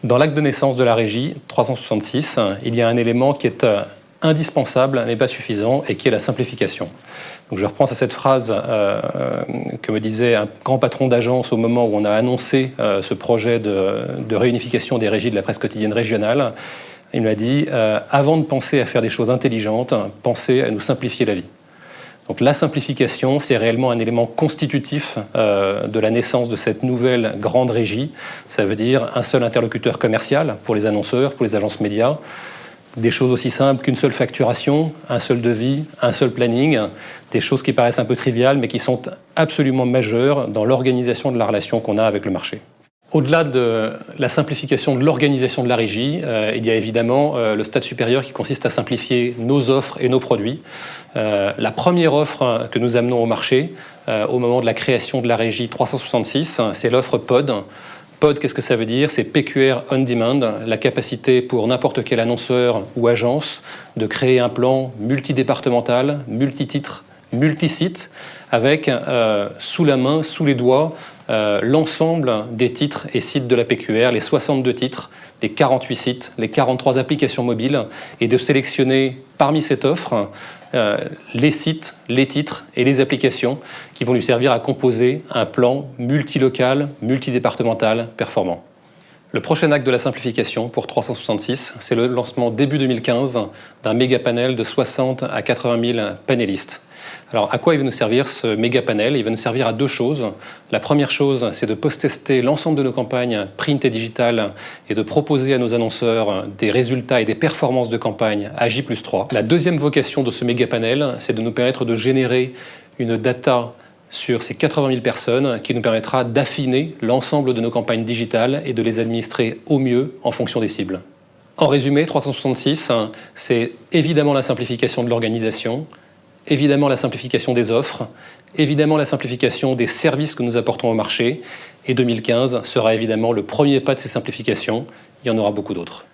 Dans l'acte de naissance de la régie 366, il y a un élément qui est indispensable, mais pas suffisant, et qui est la simplification. Donc je reprends cette phrase que me disait un grand patron d'agence au moment où on a annoncé ce projet de réunification des régies de la presse quotidienne régionale. Il m'a dit avant de penser à faire des choses intelligentes, pensez à nous simplifier la vie. Donc la simplification, c'est réellement un élément constitutif de la naissance de cette nouvelle grande régie. Ça veut dire un seul interlocuteur commercial pour les annonceurs, pour les agences médias. Des choses aussi simples qu'une seule facturation, un seul devis, un seul planning. Des choses qui paraissent un peu triviales, mais qui sont absolument majeures dans l'organisation de la relation qu'on a avec le marché. Au-delà de la simplification de l'organisation de la régie, il y a évidemment le stade supérieur qui consiste à simplifier nos offres et nos produits. La première offre que nous amenons au marché au moment de la création de la régie 366, c'est l'offre POD. POD, qu'est-ce que ça veut dire? C'est PQR On Demand, la capacité pour n'importe quel annonceur ou agence de créer un plan multidépartemental, multititre, multisite, avec sous la main, sous les doigts, l'ensemble des titres et sites de la PQR, les 62 titres, les 48 sites, les 43 applications mobiles, et de sélectionner parmi cette offre les sites, les titres et les applications qui vont lui servir à composer un plan multilocal, multidépartemental, performant. Le prochain acte de la simplification pour 366, c'est le lancement début 2015 d'un méga panel de 60 à 80 000 panélistes. Alors, à quoi il va nous servir ce méga panel? Il va nous servir à deux choses. La première chose, c'est de post-tester l'ensemble de nos campagnes print et digitales et de proposer à nos annonceurs des résultats et des performances de campagne à J+3. La deuxième vocation de ce méga panel, c'est de nous permettre de générer une data sur ces 80 000 personnes qui nous permettra d'affiner l'ensemble de nos campagnes digitales et de les administrer au mieux en fonction des cibles. En résumé, 366, c'est évidemment la simplification de l'organisation, évidemment la simplification des offres, évidemment la simplification des services que nous apportons au marché, et 2015 sera évidemment le premier pas de ces simplifications. Il y en aura beaucoup d'autres.